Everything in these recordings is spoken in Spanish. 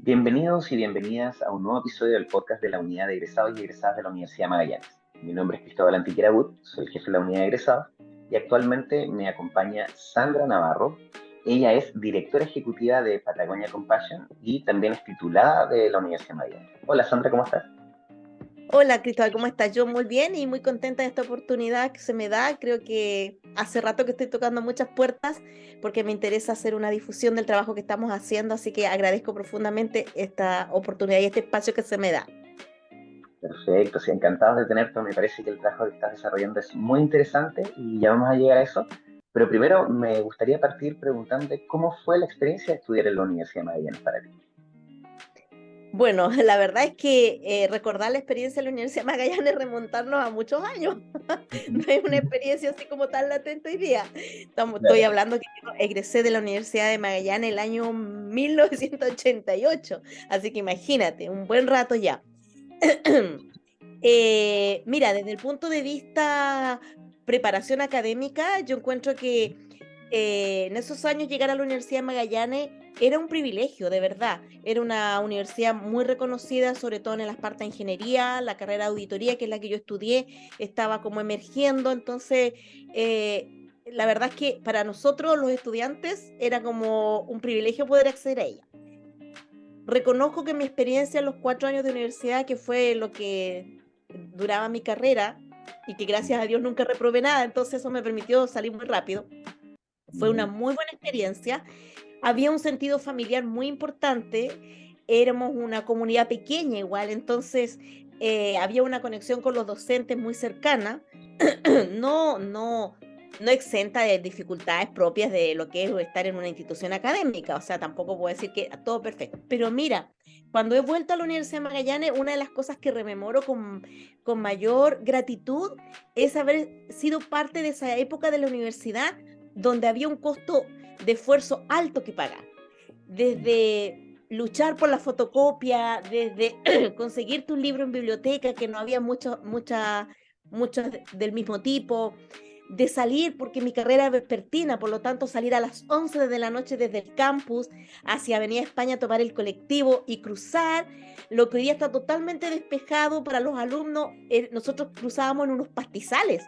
Bienvenidos y bienvenidas a un nuevo episodio del podcast de la Unidad de Egresados y Egresadas de la Universidad Magallanes. Mi nombre es Cristóbal Antiquera Wood, soy el jefe de la Unidad de Egresados y actualmente me acompaña Sandra Navarro. Ella es directora ejecutiva de Patagonia Compassion y también es titulada de la Universidad Magallanes. Hola Sandra, ¿cómo estás? Hola Cristóbal, ¿cómo estás? Yo muy bien y muy contenta de esta oportunidad que se me da. Creo que hace rato que estoy tocando muchas puertas porque me interesa hacer una difusión del trabajo que estamos haciendo, así que agradezco profundamente esta oportunidad y este espacio que se me da. Perfecto, sí, encantados de tenerte. Me parece que el trabajo que estás desarrollando es muy interesante y ya vamos a llegar a eso. Pero primero me gustaría partir preguntando cómo fue la experiencia de estudiar en la Universidad de Magallanes para ti. Bueno, la verdad es que recordar la experiencia de la Universidad de Magallanes es remontarnos a muchos años. No Ujú. es una experiencia así como tan latente hoy día. Estoy Claro. hablando que yo egresé de la Universidad de Magallanes el año 1988, así que imagínate, un buen rato ya. Mira, desde el punto de vista preparación académica, yo encuentro que en esos años llegar a la Universidad de Magallanes era un privilegio, de verdad. Era una universidad muy reconocida, sobre todo en las partes de ingeniería, la carrera de auditoría, que es la que yo estudié, estaba como emergiendo. Entonces, la verdad es que para nosotros los estudiantes era como un privilegio poder acceder a ella. Reconozco que mi experiencia en los 4 años de universidad, que fue lo que duraba mi carrera, y que gracias a Dios nunca reprobé nada, entonces eso me permitió salir muy rápido. Fue una Ujú. muy buena experiencia. Había un sentido familiar muy importante. Éramos una comunidad pequeña igual, entonces había una conexión con los docentes muy cercana. No, no, no exenta de dificultades propias de lo que es estar en una institución académica, o sea, tampoco puedo decir que todo perfecto. Pero mira, cuando he vuelto a la Universidad de Magallanes, una de las cosas que rememoro con mayor gratitud es haber sido parte de esa época de la universidad donde había un costo de esfuerzo alto que pagar. Desde luchar por la fotocopia, desde conseguirte un libro en biblioteca, que no había muchos del mismo tipo, de salir, porque mi carrera es vespertina, por lo tanto salir a las 11 de la noche desde el campus hacia Avenida España, tomar el colectivo y cruzar lo que hoy día está totalmente despejado para los alumnos. Nosotros cruzábamos en unos pastizales,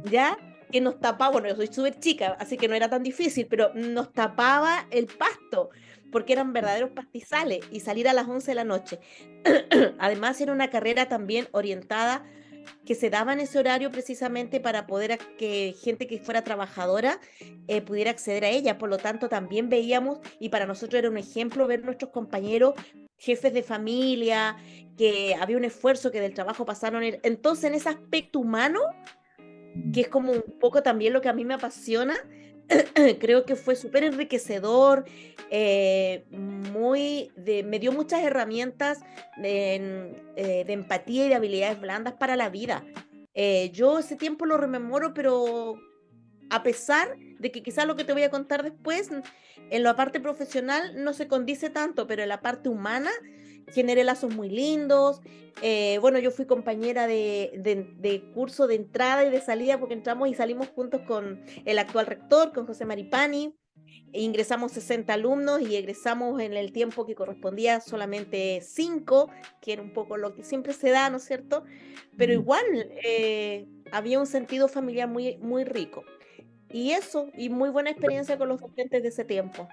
¿ya? Que nos tapaba, bueno, yo soy súper chica, así que no era tan difícil, pero nos tapaba el pasto, porque eran verdaderos pastizales, y salir a las 11 de la noche. Además, era una carrera también orientada que se daba en ese horario precisamente para poder que gente que fuera trabajadora pudiera acceder a ella. Por lo tanto, también veíamos, y para nosotros era un ejemplo ver nuestros compañeros, jefes de familia, que había un esfuerzo que del trabajo pasaron. Entonces, en ese aspecto humano, que es como un poco también lo que a mí me apasiona, creo que fue súper enriquecedor, me dio muchas herramientas de empatía y de habilidades blandas para la vida. Yo ese tiempo lo rememoro, pero a pesar de que quizás lo que te voy a contar después, en la parte profesional no se condice tanto, pero en la parte humana generé lazos muy lindos. Bueno, yo fui compañera de curso de entrada y de salida porque entramos y salimos juntos con el actual rector, con José Maripani. Ingresamos 60 alumnos y egresamos en el tiempo que correspondía solamente 5, que era un poco lo que siempre se da, ¿no es cierto? Pero igual había un sentido familiar muy, muy rico. Y eso, y muy buena experiencia con los docentes de ese tiempo.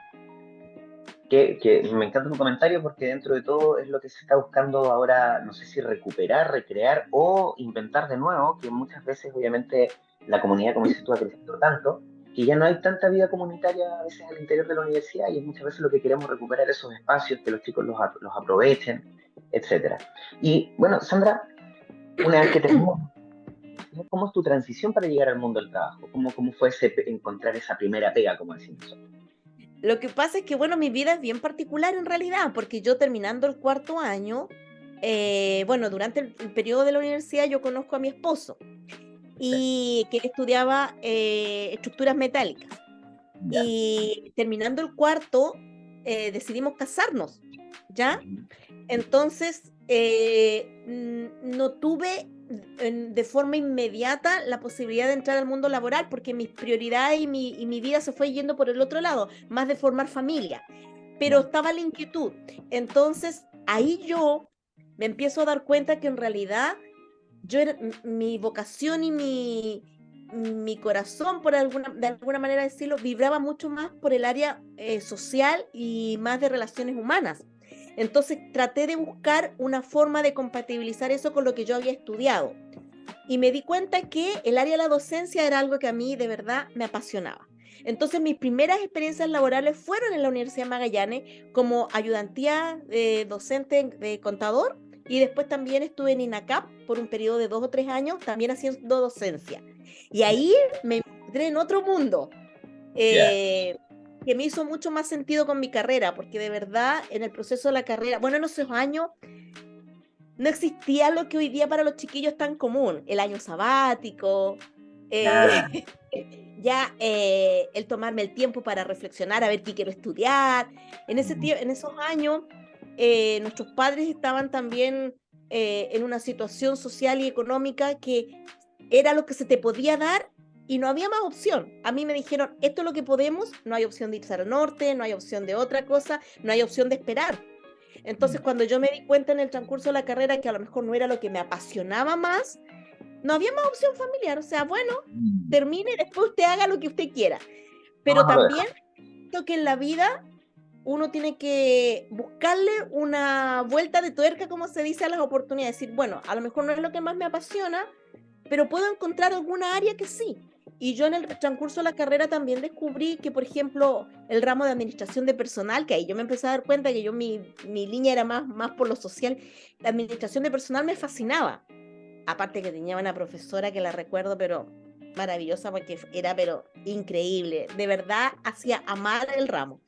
Que me encanta tu comentario porque dentro de todo es lo que se está buscando ahora, no sé si recuperar, recrear o inventar de nuevo, que muchas veces obviamente la comunidad, como dices tú, ha crecido tanto, que ya no hay tanta vida comunitaria a veces al interior de la universidad y es muchas veces lo que queremos recuperar esos espacios, que los chicos los aprovechen, etcétera. Y bueno, Sandra, una vez que terminamos, ¿cómo es tu transición para llegar al mundo del trabajo? ¿Cómo fue encontrar esa primera pega, como decimos nosotros? Lo que pasa es que, bueno, mi vida es bien particular en realidad, porque yo terminando el 4 año, bueno, durante el periodo de la universidad yo conozco a mi esposo y que él estudiaba estructuras metálicas. Ya. Y terminando el cuarto, decidimos casarnos, ¿ya? Entonces, no tuve de forma inmediata la posibilidad de entrar al mundo laboral porque mis prioridades y mi vida se fue yendo por el otro lado, más de formar familia. pero estaba la inquietud. Entonces, ahí yo me empiezo a dar cuenta que en realidad mi vocación y mi corazón, de alguna manera decirlo, vibraba mucho más por el área social y más de relaciones humanas. Entonces traté de buscar una forma de compatibilizar eso con lo que yo había estudiado. Y me di cuenta que el área de la docencia era algo que a mí de verdad me apasionaba. Entonces mis primeras experiencias laborales fueron en la Universidad de Magallanes como ayudantía docente de contador, y después también estuve en INACAP por un periodo de 2 o 3 años también haciendo docencia. Y ahí me encontré en otro mundo Ya. eh, que me hizo mucho más sentido con mi carrera, porque de verdad en el proceso de la carrera, bueno, en esos años no existía lo que hoy día para los chiquillos es tan común, el año sabático, Ah, eh, ya el tomarme el tiempo para reflexionar, a ver qué quiero estudiar. En esos años, nuestros padres estaban también en una situación social y económica que era lo que se te podía dar y no había más opción. A mí me dijeron, esto es lo que podemos, no hay opción de irse al norte, no hay opción de otra cosa, no hay opción de esperar. Entonces, cuando yo me di cuenta en el transcurso de la carrera que a lo mejor no era lo que me apasionaba más, no había más opción familiar. O sea, bueno, termine y después usted haga lo que usted quiera. no, Pero no lo también dejo. creo que en la vida uno tiene que buscarle una vuelta de tuerca, como se dice, a las oportunidades. Decir, bueno, a lo mejor no es lo que más me apasiona, pero puedo encontrar alguna área que sí. Y yo en el transcurso de la carrera también descubrí que, por ejemplo, el ramo de administración de personal, que ahí yo me empecé a dar cuenta que mi línea era más por lo social, la administración de personal me fascinaba. Aparte que tenía una profesora que la recuerdo, pero maravillosa, porque era, pero increíble. De verdad, hacía amar el ramo.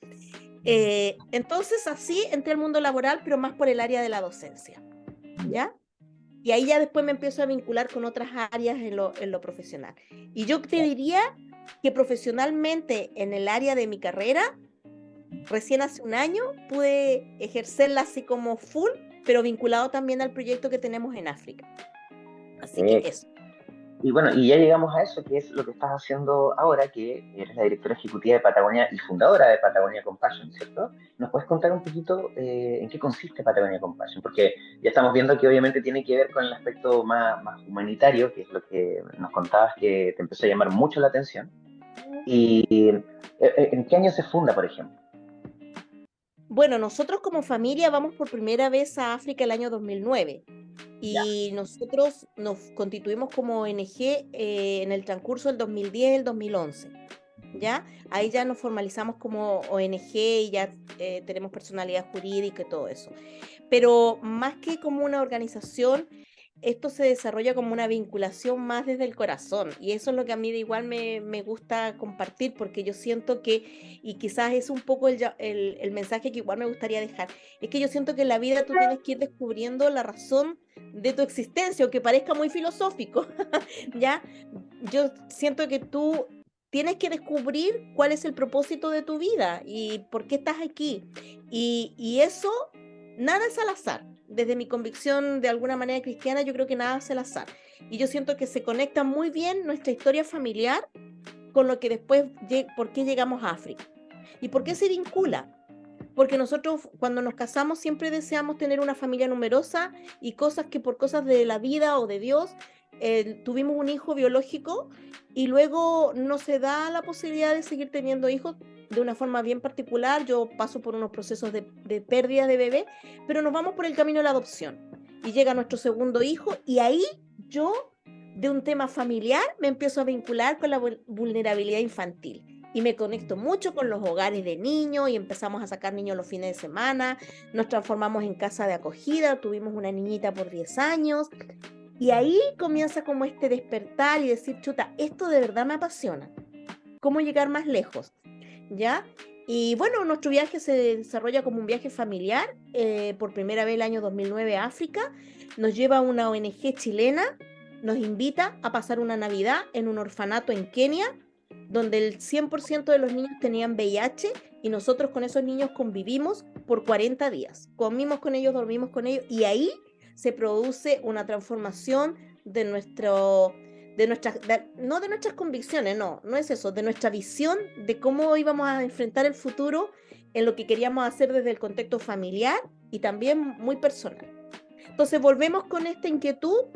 Entonces, así entré al mundo laboral, pero más por el área de la docencia, Ya. ¿ya? Y ahí ya después me empiezo a vincular con otras áreas en lo profesional. Y yo te diría que profesionalmente en el área de mi carrera, recién hace un año pude ejercerla así como full, pero vinculado también al proyecto que tenemos en África. Así que Perfecto. eso. Y bueno, y ya llegamos a eso, que es lo que estás haciendo ahora, que eres la directora ejecutiva de Patagonia y fundadora de Patagonia Compassion, ¿cierto? ¿Nos puedes contar un poquito en qué consiste Patagonia Compassion? Porque ya estamos viendo que obviamente tiene que ver con el aspecto más humanitario, que es lo que nos contabas que te empezó a llamar mucho la atención. ¿Y en qué año se funda, por ejemplo? Bueno, nosotros como familia vamos por primera vez a África el año 2009 Ya. y nosotros nos constituimos como ONG en el transcurso del 2010 y el 2011. ¿Ya? Ahí ya nos formalizamos como ONG y ya tenemos personalidad jurídica y todo eso. Pero más que como una organización, esto se desarrolla como una vinculación más desde el corazón. Y eso es lo que a mí de igual me gusta compartir, porque yo siento que, y quizás es un poco el mensaje que igual me gustaría dejar, es que yo siento que en la vida tú tienes que ir descubriendo la razón de tu existencia, aunque parezca muy filosófico, ¿ya? Yo siento que tú tienes que descubrir cuál es el propósito de tu vida y por qué estás aquí. Y eso, nada es al azar. Desde mi convicción de alguna manera cristiana, yo creo que nada es al azar. Y yo siento que se conecta muy bien nuestra historia familiar con lo que después, por qué llegamos a África. ¿Y por qué se vincula? Porque nosotros cuando nos casamos siempre deseamos tener una familia numerosa y cosas que por cosas de la vida o de Dios tuvimos un hijo biológico y luego no se da la posibilidad de seguir teniendo hijos de una forma bien particular. Yo paso por unos procesos de pérdida de bebé, pero nos vamos por el camino de la adopción. Y llega nuestro segundo hijo y ahí yo, de un tema familiar, me empiezo a vincular con la vulnerabilidad infantil y me conecto mucho con los hogares de niños y empezamos a sacar niños los fines de semana, nos transformamos en casa de acogida, tuvimos una niñita por 10 años y ahí comienza como este despertar y decir, chuta, esto de verdad me apasiona, ¿cómo llegar más lejos? ¿Ya? Y bueno, nuestro viaje se desarrolla como un viaje familiar, por primera vez el año 2009 a África, nos lleva una ONG chilena, nos invita a pasar una Navidad en un orfanato en Kenia, donde el 100% de los niños tenían VIH y nosotros con esos niños convivimos por 40 días. Comimos con ellos, dormimos con ellos y ahí se produce una transformación de no de nuestras convicciones, no es eso, de nuestra visión de cómo íbamos a enfrentar el futuro en lo que queríamos hacer desde el contexto familiar y también muy personal. Entonces volvemos con esta inquietud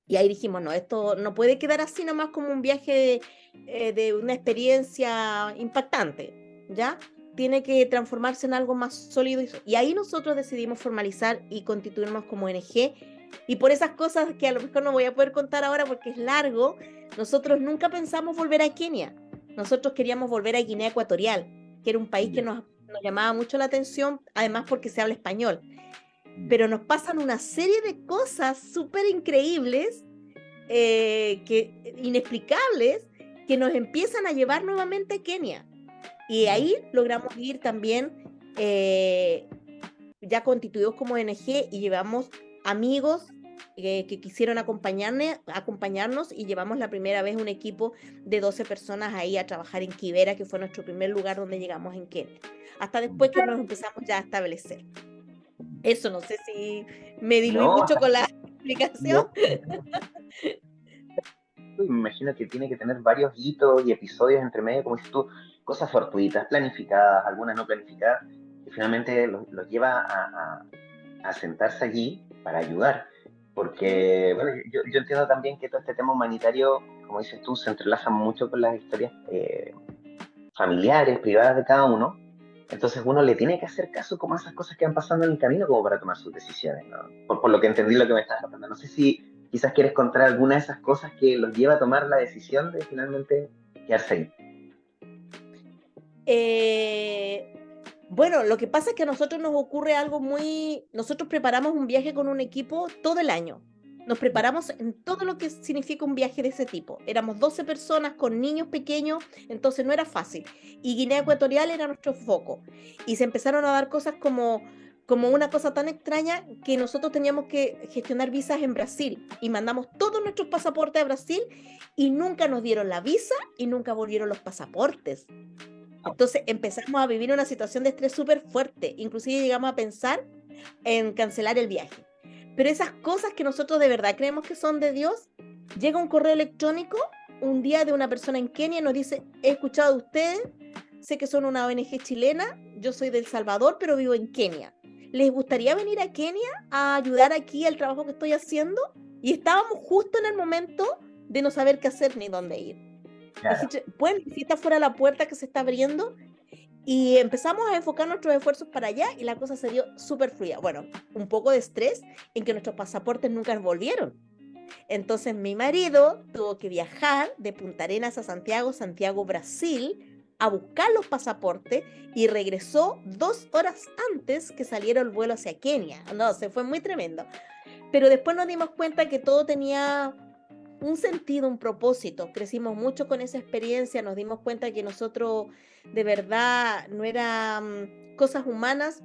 y ahí dijimos, no, esto no puede quedar así nomás como un viaje de una experiencia impactante, ¿ya? Tiene que transformarse en algo más sólido. Y ahí nosotros decidimos formalizar y constituirnos como ONG. Y por esas cosas que a lo mejor no voy a poder contar ahora porque es largo, nosotros nunca pensamos volver a Kenia. Nosotros queríamos volver a Guinea Ecuatorial, que era un país que Ya, nos llamaba mucho la atención, además porque se habla español. ya. Pero nos pasan una serie de cosas súper increíbles, inexplicables, que nos empiezan a llevar nuevamente a Kenia. Y ahí logramos ir también ya constituidos como ONG y llevamos amigos que quisieron acompañarnos y llevamos la primera vez un equipo de 12 personas ahí a trabajar en Kibera, que fue nuestro primer lugar donde llegamos en Kenia. Hasta después que nos empezamos ya a establecer. Eso no sé si me diluí No, mucho con la explicación. no, me imagino que tiene que tener varios hitos y episodios entre medio, como dices tú, cosas fortuitas, planificadas, algunas no planificadas, que finalmente los lleva a sentarse allí para ayudar. ¿Mm? Porque, bueno, yo entiendo también que todo este tema humanitario, como dices tú, se entrelaza mucho con las historias familiares, privadas de cada uno. Entonces uno le tiene que hacer caso como a esas cosas que van pasando en el camino como para tomar sus decisiones, ¿no? Por lo que entendí lo que me estás contando. No sé si quizás quieres contar alguna de esas cosas que los lleva a tomar la decisión de finalmente quedarse ahí. Eh, bueno, lo que pasa es que a nosotros nos ocurre algo muy... Nosotros preparamos un viaje con un equipo todo el año. Nos Ya, preparamos en todo lo que significa un viaje de ese tipo. Éramos 12 personas con niños pequeños, entonces no era fácil. Y Guinea Ecuatorial era nuestro foco. Y se empezaron a dar cosas como una cosa tan extraña que nosotros teníamos que gestionar visas en Brasil. Y mandamos todos nuestros pasaportes a Brasil y nunca nos dieron la visa y nunca volvieron los pasaportes. Entonces empezamos a vivir una situación de estrés súper fuerte, inclusive llegamos a pensar en cancelar el viaje. Pero esas cosas que nosotros de verdad creemos que son de Dios, llega un correo electrónico un día de una persona en Kenia y nos dice, he escuchado de ustedes, sé que son una ONG chilena, yo soy de El Salvador, pero vivo en Kenia. ¿Les gustaría venir a Kenia a ayudar aquí al trabajo que estoy haciendo? Y estábamos justo en el momento de no saber qué hacer ni dónde ir. claro. Dije, bueno, si está fuera la puerta que se está abriendo, y empezamos a enfocar nuestros esfuerzos para allá y la cosa se dio súper fluida. Bueno, un poco de estrés en que nuestros pasaportes nunca volvieron. Entonces mi marido tuvo que viajar de Punta Arenas a Santiago, Santiago, Brasil, a buscar los pasaportes y regresó 2 horas antes que saliera el vuelo hacia Kenia. No, se fue muy tremendo. Pero después nos dimos cuenta que todo tenía un sentido, un propósito. Crecimos mucho con esa experiencia, nos dimos cuenta que nosotros de verdad no eran cosas humanas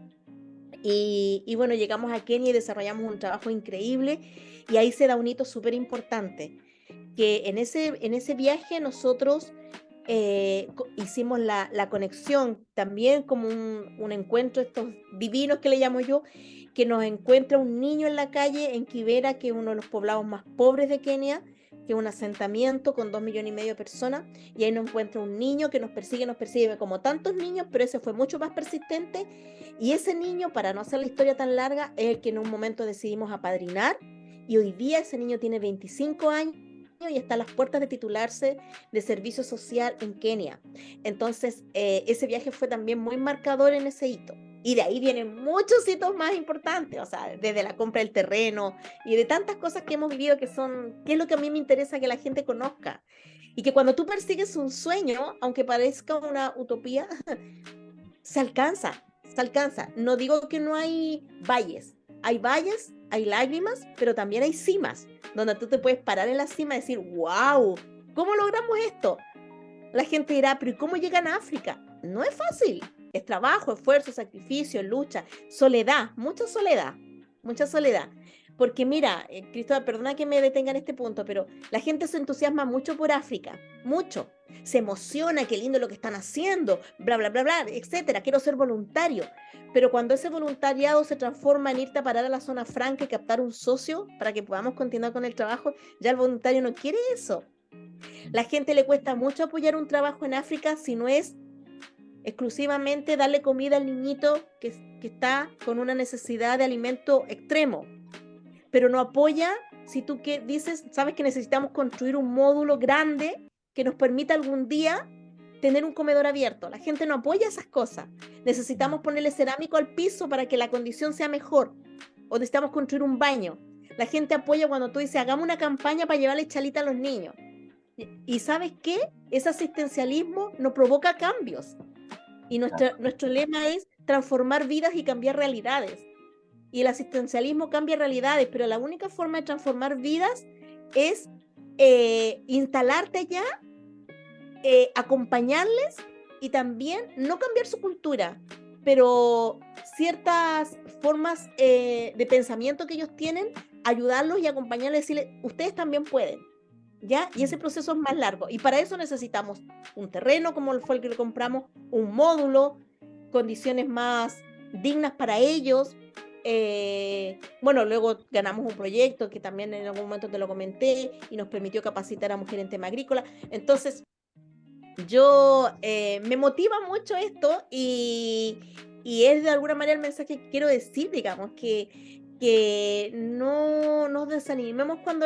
y bueno, llegamos a Kenia y desarrollamos un trabajo increíble y ahí se da un hito súper importante, que en ese viaje nosotros hicimos la conexión también como un encuentro, estos divinos que le llamo yo, que nos encuentra un niño en la calle en Kibera, que es uno de los poblados más pobres de Kenia, que es un asentamiento con 2,5 millones de personas, y ahí nos encuentra un niño que nos persigue como tantos niños, pero ese fue mucho más persistente, y ese niño, para no hacer la historia tan larga, es el que en un momento decidimos apadrinar, y hoy día ese niño tiene 25 años y está a las puertas de titularse de servicio social en Kenia. Entonces, ese viaje fue también muy marcador en ese hito. Y de ahí vienen muchos hitos más importantes, o sea, desde la compra del terreno y de tantas cosas que hemos vivido que es lo que a mí me interesa que la gente conozca. Y que cuando tú persigues un sueño, aunque parezca una utopía, se alcanza, se alcanza. No digo que no hay valles, hay lágrimas, pero también hay cimas, donde tú te puedes parar en la cima y decir, wow, ¿cómo logramos esto? La gente dirá, pero ¿y cómo llegan a África? No es fácil, es trabajo, esfuerzo, sacrificio, lucha, soledad, mucha soledad. Porque mira, Cristóbal, perdona que me detenga en este punto, pero la gente se entusiasma mucho por África, mucho. Se emociona, qué lindo lo que están haciendo, bla, bla, bla, bla, etcétera. Quiero ser voluntario. Pero cuando ese voluntariado se transforma en irte a parar a la zona franca y captar un socio para que podamos continuar con el trabajo, ya el voluntario no quiere eso. La gente le cuesta mucho apoyar un trabajo en África si no es exclusivamente darle comida al niñito que está con una necesidad de alimento extremo, pero no apoya si tú que dices, sabes que necesitamos construir un módulo grande que nos permita algún día tener un comedor abierto. La gente no apoya esas cosas. Necesitamos ponerle cerámico al piso para que la condición sea mejor, o necesitamos construir un baño. La gente apoya cuando tú dices, hagamos una campaña para llevarle chalita a los niños. Y ¿sabes qué? Ese asistencialismo no provoca cambios. Y nuestro lema es transformar vidas y cambiar realidades. Y el asistencialismo cambia realidades, pero la única forma de transformar vidas es instalarte allá, acompañarles y también no cambiar su cultura, pero ciertas formas de pensamiento que ellos tienen, ayudarlos y acompañarles y decirles, ustedes también pueden, ¿ya? Y ese proceso es más largo. Y para eso necesitamos un terreno, como fue el que le compramos, un módulo, condiciones más dignas para ellos. Bueno, luego ganamos un proyecto que también en algún momento te lo comenté y nos permitió capacitar a mujeres en tema agrícola. Entonces, yo me motiva mucho esto y es de alguna manera el mensaje que quiero decir, digamos, que no nos desanimemos cuando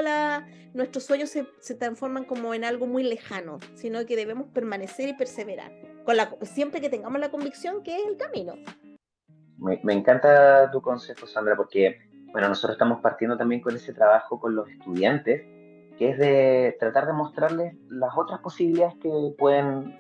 nuestros sueños se transforman como en algo muy lejano, sino que debemos permanecer y perseverar, siempre que tengamos la convicción que es el camino. Me encanta tu consejo, Sandra, porque, bueno, nosotros estamos partiendo también con ese trabajo con los estudiantes, que es de tratar de mostrarles las otras posibilidades que pueden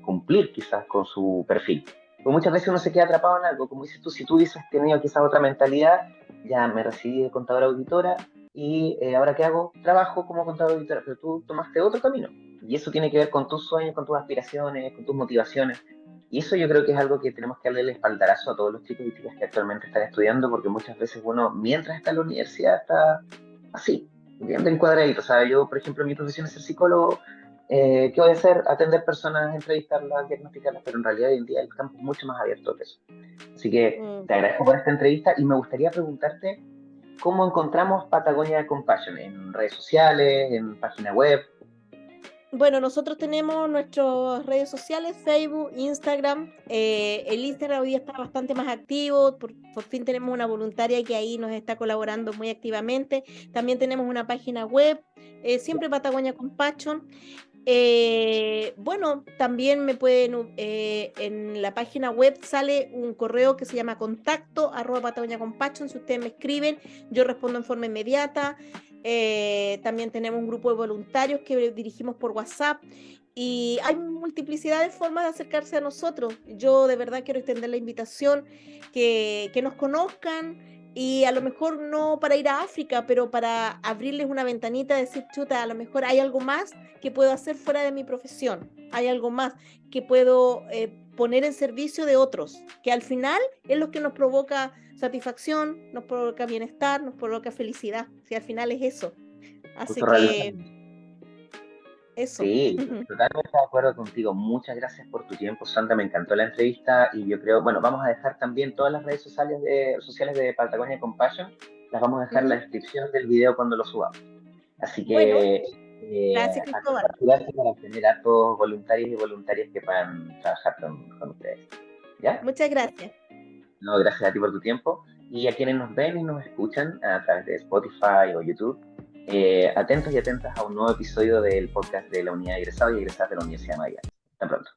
cumplir quizás con su perfil. Porque muchas veces uno se queda atrapado en algo, como dices tú, si tú hubieses tenido quizás otra mentalidad, ya me recibí de contadora auditora y ahora ¿qué hago? Trabajo como contadora auditora, pero tú tomaste otro camino. Y eso tiene que ver con tus sueños, con tus aspiraciones, con tus motivaciones. Y eso yo creo que es algo que tenemos que darle el espaldarazo a todos los chicos y chicas que actualmente están estudiando, porque muchas veces uno, mientras está en la universidad, está así, bien encuadradito. O sea, yo, por ejemplo, mi profesión es ser psicólogo. ¿Qué voy a hacer? Atender personas, entrevistarlas, diagnosticarlas, pero en realidad hoy en día el campo es mucho más abierto que eso. Así que te agradezco por esta entrevista y me gustaría preguntarte cómo encontramos Patagonia Compassion en redes sociales, en página web. Bueno, nosotros tenemos nuestras redes sociales, Facebook, Instagram. El Instagram hoy día está bastante más activo. Por fin tenemos una voluntaria que ahí nos está colaborando muy activamente. También tenemos una página web, siempre Patagonia Compassion. Bueno, también me pueden, en la página web sale un correo que se llama contacto@Patagonia Compassion. Si ustedes me escriben, yo respondo en forma inmediata. También tenemos un grupo de voluntarios que dirigimos por WhatsApp y hay multiplicidad de formas de acercarse a nosotros. Yo de verdad quiero extender la invitación que nos conozcan y a lo mejor no para ir a África, pero para abrirles una ventanita, decir, chuta, a lo mejor hay algo más que puedo hacer fuera de mi profesión, hay algo más que puedo poner en servicio de otros, que al final es lo que nos provoca satisfacción, nos provoca bienestar, nos provoca felicidad, si al final es eso. Así que eso. Sí, totalmente de acuerdo contigo. Muchas gracias por tu tiempo, Sandra. Me encantó la entrevista y yo creo, bueno, vamos a dejar también todas las redes sociales de Patagonia Compassion. Las vamos a dejar en la descripción del video cuando lo subamos. Así Bueno, que gracias a Cristóbal. compartirse para tener a todos voluntarios y voluntarias que puedan trabajar con ustedes. ¿Ya? Muchas gracias. No, gracias a ti por tu tiempo. Y a quienes nos ven y nos escuchan a través de Spotify o YouTube, atentos y atentas a un nuevo episodio del podcast de la Unidad de Egresados y Egresadas de la Universidad de Magallanes. Hasta pronto.